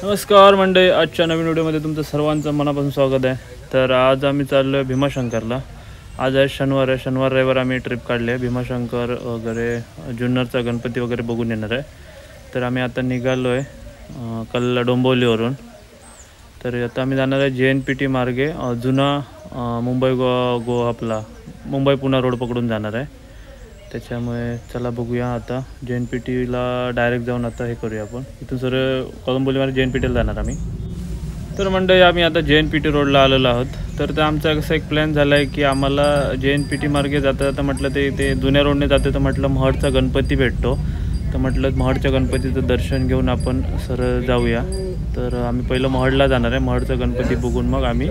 नमस्कार मंडळी, आजच्या नवीन व्हिडिओमध्ये तुमचं सर्वांचं मनापासून स्वागत आहे। तर आज आम्ही चाललो आहे भीमाशंकरला। आज आहे शनिवार रविवार आम्ही ट्रिप काढली आहे। भीमाशंकर वगैरे जुन्नरचा गणपती वगैरे बघून येणार आहे। तर आम्ही आता निघालो आहे कल्ला डोंबिवलीवरून। तर आता आम्ही जाणार आहे JNPT मार्गे जुना मुंबई आपला मुंबई पुणे रोड पकडून जाणार आहे। त्याच्यामुळे चला बघूया, आता JNPTला डायरेक्ट जाऊन आता हे करूया आपण। इथून सर कळंबोलीमध्ये JNPTला जाणार आम्ही। तर मंडळी आम्ही आता JNPT रोडला आलेलो आहोत। तर आमचा असा एक प्लॅन झाला आहे की आम्हाला JNPT मार्गे जाता म्हटलं ते जुन्या रोडने जाते, तर म्हटलं महडचा गणपती भेटतो, तर म्हटलं महडच्या गणपतीचं दर्शन घेऊन आपण सरळ जाऊया। तर आम्ही पहिलं महडला जाणार आहे। महडचा गणपती बघून मग आम्ही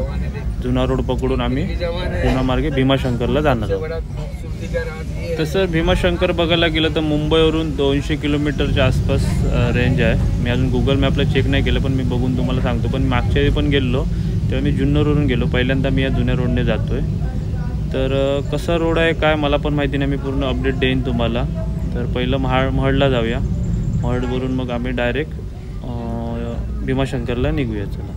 जुना रोड पकडून आम्ही पुणे मार्गे भीमाशंकरला जाणार आहोत। तसं भीमाशंकर बघायला गेलं तर मुंबईवरून 200 किलोमीटरच्या आसपास रेंज आहे। मी अजून गुगल मॅपला चेक नाही केलं, पण मी बघून तुम्हाला सांगतो। पण मागच्या वेळी पण गेलो तेव्हा मी जुन्नरवरून गेलो, पहिल्यांदा मी या जुन्या रोडने जातो आहे। तर कसा रोड आहे काय मला पण माहिती नाही, मी पूर्ण अपडेट देईन तुम्हाला। तर पहिलं महडला जाऊया, महडवरून मग आम्ही डायरेक्ट भीमाशंकरला निघूया। चला।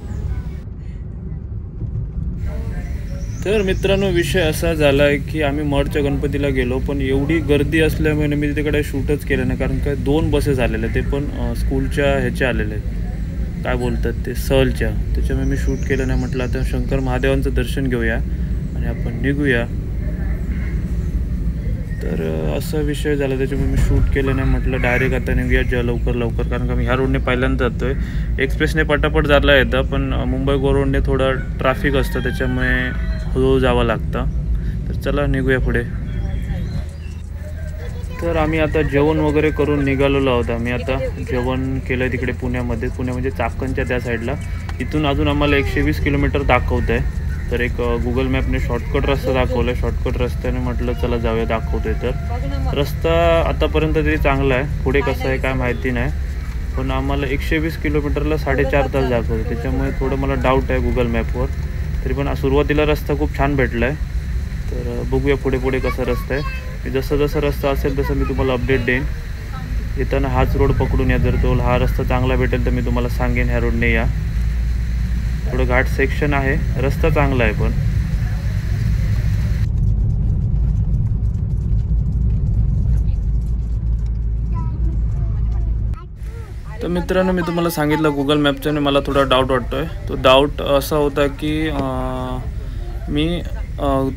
तर मित्रांनो, विषय असा झाला आहे की आम्ही महडच्या गणपतीला गेलो, पण एवढी गर्दी असल्यामुळे मी तिकडे शूटच केलं नाही। कारण काय 2 बसेस आलेले, ते पण स्कूलच्या ह्याचे आलेले आहेत, काय बोलतात ते सहलच्या, त्याच्यामुळे मी शूट केलं नाही। म्हटलं आता शंकर महादेवांचं दर्शन घेऊया आणि आपण निघूया। तर असा विषय झाला, त्याच्यामुळे मी शूट केलं नाही। म्हटलं डायरेक्ट आता निघूया लवकर, कारण का मी ह्या रोडने पहिल्यांदा जातो आहे। एक्सप्रेसने पटापट जायला येतं, पण मुंबई गोवा रोडने थोडं ट्रॅफिक असतं, त्याच्यामुळे हळूहळू जावं लागतं। तर चला निघूया पुढे। तर आम्ही आता जेवण वगैरे करून निघालेलो आहोत। आम्ही आता जेवण केलं आहे तिकडे पुणे म्हणजे चाकणच्या त्या साईडला। इथून अजून आम्हाला 120 किलोमीटर दाखवतं आहे। तर एक गुगल मॅपने शॉर्टकट रस्ता दाखवला आहे, शॉर्टकट रस्त्याने म्हटलं चला जाऊया, दाखवतोय। तर रस्ता आतापर्यंत तरी चांगला आहे, पुढे कसं आहे काय माहिती नाही, पण आम्हाला 120 किलोमीटरला 4.5 तास दाखवतो, त्याच्यामुळे थोडं मला डाऊट आहे गुगल मॅपवर। तरी पण सुरुवातीला रस्ता खूप छान भेटला आहे। तर बघूया पुढे कसा रस्ता आहे। जसं रस्ता असेल तसं मी तुम्हाला अपडेट देईन। येताना हाच रोड पकडून या, जर तो हा रस्ता चांगला भेटेल तर मी तुम्हाला सांगेन ह्या रोडने या। थोडं घाट सेक्शन आहे, रस्ता चांगला आहे पण। तर मित्रांनो, मी तुम्हाला सांगितलं गुगल मॅपच्याने मला थोडा डाऊट वाटतो आहे। तो डाऊट असा होता की मी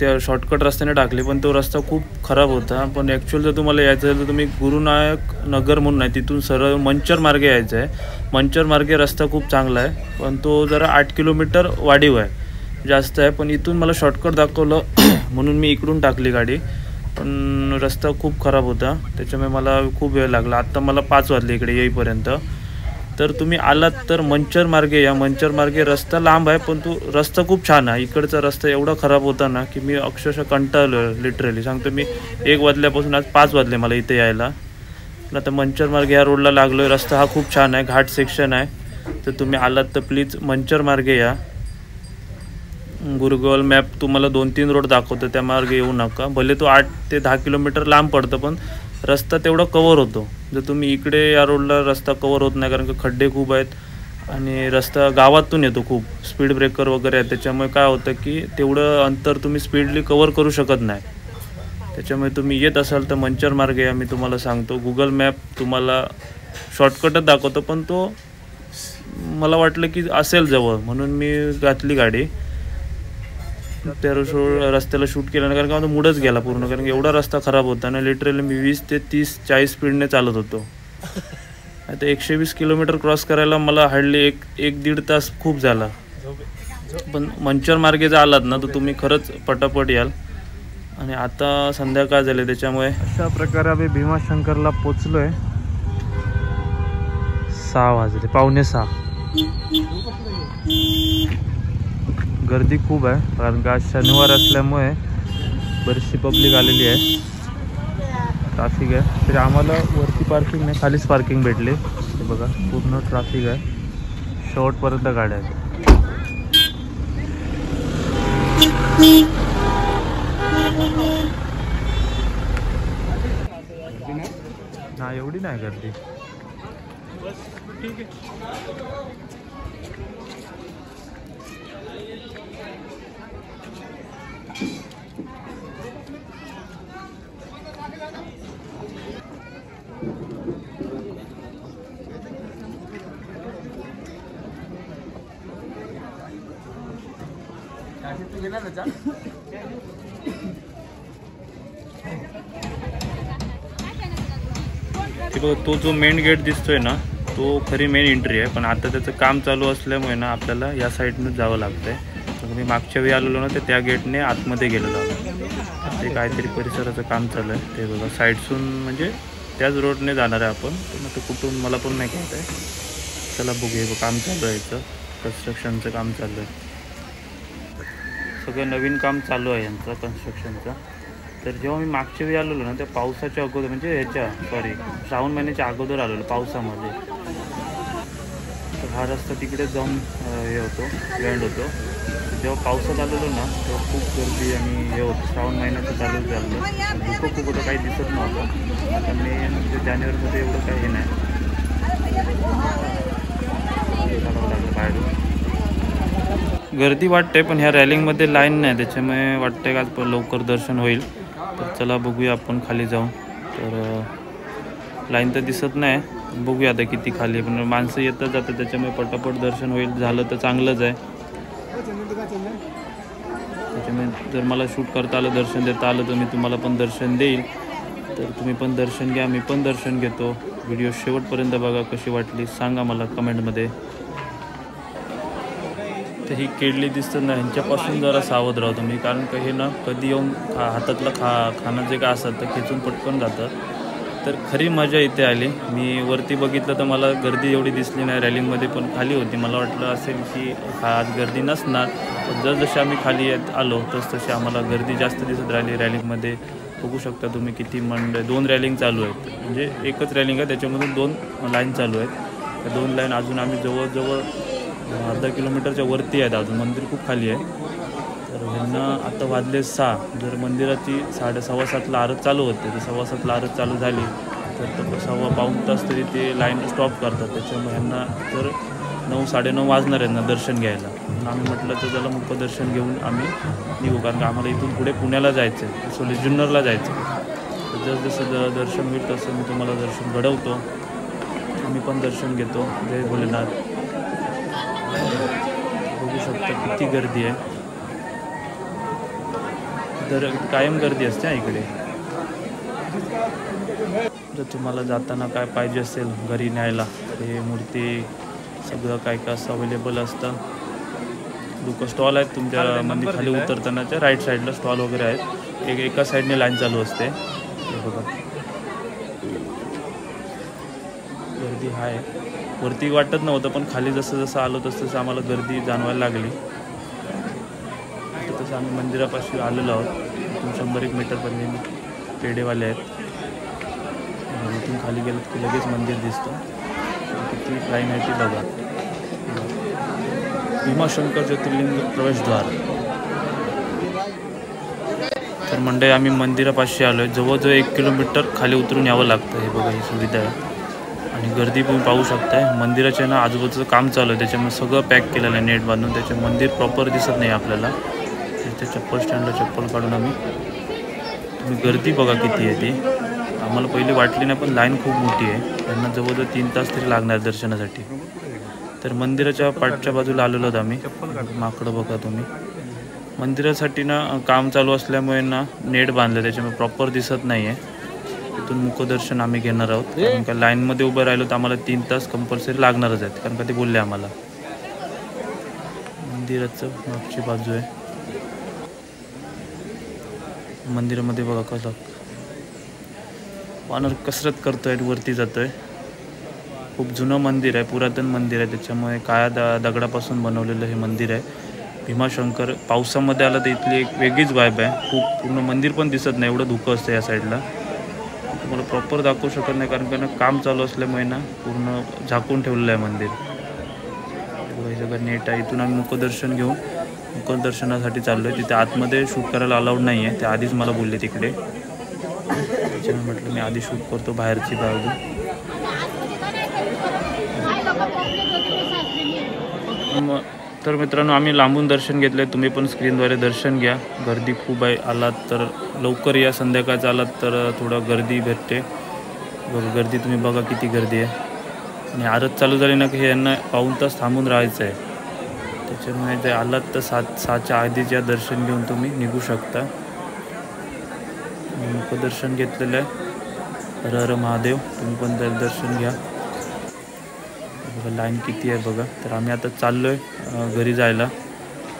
त्या शॉर्टकट रस्त्याने टाकले, पण तो रस्ता खूप खराब होता। पण ॲक्च्युअल जर तुम्हाला यायचं असेल तर तुम्ही गुरुनायक नगर म्हणून आहे, तिथून सरळ मंचर मार्गे यायचं आहे। मंचर मार्गे रस्ता खूप चांगला आहे, पण तो जरा 8 किलोमीटर वाढीव आहे, जास्त आहे। पण इथून मला शॉर्टकट दाखवलं म्हणून मी इकडून टाकली गाडी, पण रस्ता खूप खराब होता, त्याच्यामुळे मला खूप वेळ लागला। आत्ता मला 5 वाजले इकडे येईपर्यंत। तर तुम्ही आलात तर मंचर मार्गे या। मंचर मार्गे रस्ता लांब आहे, पण तो रस्ता खूप छान आहे। इकडचा रस्ता एवढा खराब होता ना की मी अक्षरशः कंटाळलो, लिटरली सांगतो। मी 1 वाजल्यापासून आज 5 वाजले मला इथे यायला। पण आता मंचर मार्गे या रोडला लागलो आहे। रस्ता हा खूप छान आहे, घाट सेक्शन आहे। तर तुम्ही आलात तर प्लीज मंचर मार्गे या। गुगल मॅप तुम्हाला 2-3 रोड दाखवतो, त्या मार्गे येऊ नका। भले तो 8 ते 10 किलोमीटर लांब पडतं, पण रस्ता तेवढा कवर होतो। जर तुम्ही इकडे या रोडला रस्ता कवर होत नाही, कारण की खड्डे खूप आहेत आणि रस्ता गावातून येतो, खूप स्पीड ब्रेकर वगैरे आहे, त्याच्यामुळे काय होतं की तेवढं अंतर तुम्ही स्पीडली कवर करू शकत नाही। त्याच्यामुळे तुम्ही येत असाल तर मंचर मार्गे या। मी तुम्हाला सांगतो, गुगल मॅप तुम्हाला शॉर्टकटच दाखवतो, पण तो मला वाटलं की असेल जवळ, म्हणून मी घातली गाडी त्या रस्त्याला शूट केलं नाही। कारण का माझा मूडच गेला पूर्ण, कारण की एवढा रस्ता खराब होता ना, लिटरली मी 20 ते 30-40 स्पीडने चालत होतो। आता 120 किलोमीटर क्रॉस करायला मला हार्डली 1-1.5 तास खूप झाला। पण मंचर मार्गे जर आलात ना तर तुम्ही खरंच पटापट याल। आणि आता संध्याकाळ झाले, त्याच्यामुळे अशा प्रकारे आम्ही भीमाशंकरला पोचलो आहे। 6 वाजले, 5:45। गर्दी खूप आहे, कारण का आज शनिवार असल्यामुळे बरीचशी पब्लिक आलेली आहे, ट्रॅफिक आहे। तरी आम्हाला वरती पार्किंग नाही, खालीच पार्किंग भेटली। हे बघा पूर्ण ट्रॅफिक आहे, शेवटपर्यंत गाड्या आहेत। ना एवढी नाही गर्दी, ठीक आहे। तो जो मेन गेट दिसतोय ना तो खरी मेन एंट्री आहे, पण आता त्याचं काम चालू असल्यामुळे ना आपल्याला या साईडनं जावं लागतंय. तर मी मागच्या वेळी आलेलो ना ते त्या गेटने आतमध्ये गेलेलो आहे. ते काहीतरी परिसराचं काम चालू आहे ते बघा. साईडसून म्हणजे त्याच रोडने जाणार आहे आपण, पण आता कुठून मला पण नाही कळत आहे. चला बघूया. काम चालू आहे इथं, कन्स्ट्रक्शनचं काम चालू आहे. सगळं नवीन काम चालू आहे यांचं कन्स्ट्रक्शनचं. तर जेव्हा मी मागच्या वेळी आलेलो ना त्या पावसाच्या अगोदर म्हणजे श्रावण महिन्याच्या अगोदर आलेलो पावसामध्ये. तर हा रस्ता तिकडे जाऊन हे होतो, लँड होतो. जेव्हा पावसात आलेलो ना तेव्हा खूप गर्दी आणि हे होतं. श्रावण महिन्याचं चालू झालं, धुकं खूप होतं, काही दिसत नव्हतं. आता मे म्हणजे जानेवारीमध्ये एवढं काही हे नाही. चालावं लागलं बाहेरून. गर्दी वाटते पण ह्या रॅलिंगमध्ये लाईन नाही, त्याच्यामुळे वाटते का लवकर दर्शन होईल. तर चला बघूया आपण खाली जाऊन. तर लाईन तर दिसत नाही, बघूया आता किती खाली आहे. पण माणसं येतात जातात त्याच्यामुळे पटापट दर्शन होईल. झालं तर चांगलंच आहे. त्याच्यामुळे जर मला शूट करता आलं, दर्शन देता आलं तर मी तुम्हाला पण दर्शन देईल. तर तुम्ही पण दर्शन घ्या, मी पण दर्शन घेतो. व्हिडिओ शेवटपर्यंत बघा, कशी वाटली सांगा मला कमेंटमध्ये. तर ही केळली दिसतात ना, ह्यांच्यापासून जरा सावध राहतो तुम्ही, कारण का हे ना कधी येऊन हातातलं खाणं जे काय असतं तर खेचून पटकन जातं. तर खरी मजा इथे आली. मी वरती बघितलं तर मला गर्दी एवढी दिसली नाही रॅलिंगमध्ये, पण खाली होती. मला वाटलं असेल की आज गर्दी नसणार, पण जसजसे आम्ही खाली आलो तसतशी आम्हाला गर्दी जास्त दिसत राहिली रॅलिंगमध्ये. बघू शकता तुम्ही किती 2 रॅलिंग चालू आहेत. म्हणजे एकच रॅलिंग आहे, त्याच्यामधून 2 लाईन चालू आहेत. त्या 2 लाईन अजून आम्ही जवळजवळ अर्धा किलोमीटरच्या वरती आहेत. अजून मंदिर खूप खाली आहे. तर ह्यांना आता वाजले 6. जर मंदिराची 6:15ला आरत चालू होते, तर 6:15ला आरत चालू झाली तर 1.25 तास तरी ते लाईन स्टॉप करतात. त्याच्यामुळे ह्यांना तर 9-9:30 वाजणार यांना दर्शन घ्यायला. म्हणून आम्ही म्हटलं तर त्याला मुखदर्शन घेऊन आम्ही निघू, कारण का आम्हाला इथून पुढे पुण्याला जायचं आहे, जुन्नरला जायचं आहे. तर जसं दर्शन होईल तसं मी तुम्हाला दर्शन घडवतो. आम्ही पण दर्शन घेतो. जय भोलेनाथ. बघू शकता किती गर्दी आहे. कायम गर्दी असते इकडे. जर तुम्हाला जाताना काय पाहिजे असेल घरी न्यायला, हे मूर्ती सगळं काय काय असं अवेलेबल असतं. स्टॉल आहेत तुमच्या मंदिर खाली उतरतानाच्या राईट साईडला स्टॉल वगैरे आहेत. एका साईडने लाईन चालू असते. हे बघा गर्दी आहे. वरती वाटत नव्हतं, पण खाली जसं जसं आलो तसं आम्हाला गर्दी जाणवायला लागली. तसं आम्ही मंदिरापाशी आलेलो आहोत. इथून 100-1 मीटरपर्यंत पेढेवाले आहेत. इथून खाली गेलं की लगेच मंदिर दिसतं. किती लाईन आहे ती बघा. भीमाशंकर ज्योतिर्लिंग प्रवेशद्वार. तर मंडळी आम्ही मंदिरापाशी आलो आहे. जवळजवळ 1 किलोमीटर खाली उतरून यावं लागतं. हे बघा ही सुविधा आहे. आणि गर्दी पण पाहू शकताय. मंदिराच्या ना आजूबाजूचं काम चालू आहे, त्याच्यामुळे सगळं पॅक केलेलं आहे नेट बांधून. त्याचे मंदिर प्रॉपर दिसत नाही आपल्याला. तिथे चप्पल स्टँडला चप्पल काढून आम्ही. तुम्ही गर्दी बघा किती आहे ती. आम्हाला पहिली वाटली नाही, पण लाईन खूप मोठी आहे. त्यांना जवळजवळ 3 तास तरी लागणार दर्शनासाठी. तर मंदिराच्या पाठच्या बाजूला आलेलो आहोत आम्ही. माकडं बघा तुम्ही. मंदिरासाठी ना काम चालू असल्यामुळे ना नेट बांधलं, त्याच्यामुळे प्रॉपर दिसत नाही आहे. इथून मुखदर्शन आम्ही घेणार आहोत, कारण का लाईनमध्ये उभं राहिलो तर आम्हाला 3 तास कंपल्सरी लागणारच आहेत, कारण का ते बोलले आम्हाला. मंदिराचं मागची बाजू आहे. मंदिरामध्ये बघा कसं वानर कसरत करतोय, वरती जातोय. खूप जुनं मंदिर आहे, पुरातन मंदिर आहे, त्याच्यामुळे काळ्या दगडापासून बनवलेलं हे मंदिर आहे. भीमाशंकर. पावसामध्ये आलं तर इथली एक वेगळीच वाईब आहे. खूप पूर्ण मंदिर पण दिसत नाही, एवढं धुकं असतं या साईडला. तुम्हाला प्रॉपर दाखवू शकत नाही, कारण का काम चालू असल्यामुळे ना पूर्ण झाकून ठेवलेलं आहे मंदिर. हे सगळं नेट आहे. इथून आम्ही मुखदर्शन घेऊन मुखदर्शनासाठी चाललो आहे. तिथे आतमध्ये शूट करायला अलाउड नाही आहे, ते आधीच मला बोलले तिकडे. त्याच्यामुळे म्हटलं मी आधी शूट करतो बाहेरची बाजू. तर मित्रांनो, आम्ही लांबून दर्शन घेतले, तुम्ही पण स्क्रीनद्वारे दर्शन घ्या. गर्दी खूप आहे, आलात तर लवकर या, संध्याकाळचं आलात तर थोडं गर्दी भेटते. बघा गर्दी तुम्ही बघा किती गर्दी आहे. आणि आरत चालू झाली ना की हे यांना पाऊण तास थांबून राहायचं आहे. त्याच्यामुळे ते आलात तर 7च्या आधीच्या दर्शन घेऊन तुम्ही निघू शकता. मुखदर्शन घेतलेलं आहे. हर हर महादेव. तुम्ही पण दर्शन घ्या. बघा लाईन किती आहे बघा. तर आम्ही आता चाललो आहे घरी जायला.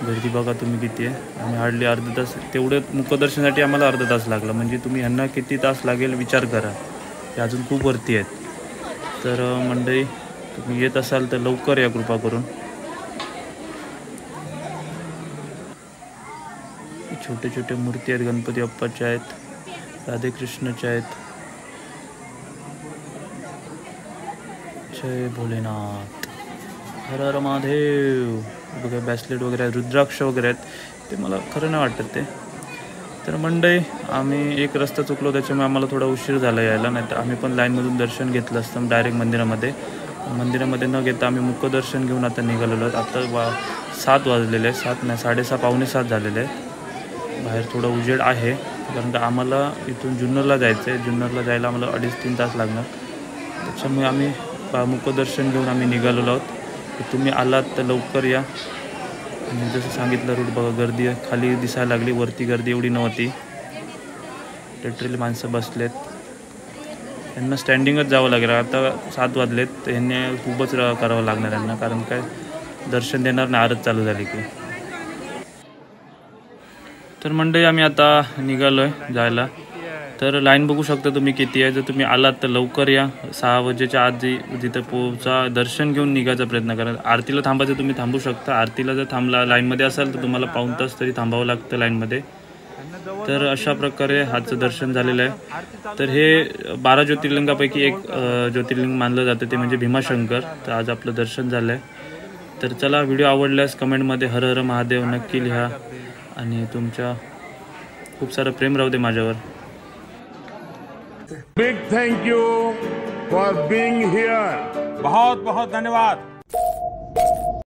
गर्दी बघा तुम्ही किती आहे. आम्ही हार्डली अर्धा तास, तेवढं मुखदर्शनासाठी आम्हाला अर्धा तास लागला. म्हणजे तुम्ही ह्यांना किती तास लागेल विचार करा. हे अजून खूप वरती आहेत. तर मंडळी, तुम्ही येत असाल तर लवकर या कृपा करून. छोटे छोटे मूर्ती आहेत, गणपती बाप्पाच्या आहेत, राधेकृष्णाच्या आहेत. जय भोलेनाथ. हर हर महादेव. बघा ब्रॅसलेट वगैरे आहेत, रुद्राक्ष वगैरे आहेत. ते मला खरं नाही वाटत ते. तर मंडळी, आम्ही एक रस्ता चुकलो, त्याच्यामुळे आम्हाला थोडा उशीर झाला यायला. नाही तर आम्ही पण लाईनमधून दर्शन घेतलं असतं डायरेक्ट मंदिरामध्ये न घेता आम्ही मुखदर्शन घेऊन आता निघालेलो आहोत. आता 7 वाजलेले आहे. 7 नाही 6:30 पावणे 7 झालेले आहेत. बाहेर थोडा उजेड आहे, कारण का आम्हाला इथून जुन्नरला जायचं आहे. जुन्नरला जायला आम्हाला 2.5-3 तास लागणार. त्याच्यामुळे आम्ही मुखदर्शन घेऊन आम्ही निघालेलो आहोत. तुम्ही आलात तर लवकर या. आणि जसं सांगितलं रूट बघा, गर्दी खाली दिसायला लागली, वरती गर्दी एवढी नव्हती. लिटरली माणसं बसलेत. यांना स्टँडिंगच जावं लागेल. आता 7 वाजलेत, तर ह्यांनी खूपच करावं लागणार यांना, कारण काय दर्शन देणार नाही आरत चालू झाली की. तर मंडळी, आम्ही आता निघालो आहे जायला. तर लाईन बघू शकता तुम्ही किती आहे. जर तुम्ही आलात तर लवकर या. 6 वाजेच्या आधी तिथं पोहोचा. दर्शन घेऊन निघायचा प्रयत्न करा. आरतीला थांबायचं तुम्ही थांबू शकता. आरतीला जर थांबला लाईनमध्ये असाल तर तुम्हाला पाऊण तास तरी थांबावं लागतं लाईनमध्ये. तर अशा प्रकारे हाचं दर्शन झालेलं आहे. तर हे 12 ज्योतिर्लिंगापैकी एक ज्योतिर्लिंग मानलं जातं, ते म्हणजे भीमाशंकर. तर आज आपलं दर्शन झालं आहे. तर चला, व्हिडिओ आवडल्यास कमेंटमध्ये हर हर महादेव नक्की लिहा. आणि तुमच्या खूप सारं प्रेम राहू दे माझ्यावर. Big thank you for being here. बहुत बहुत धन्यवाद.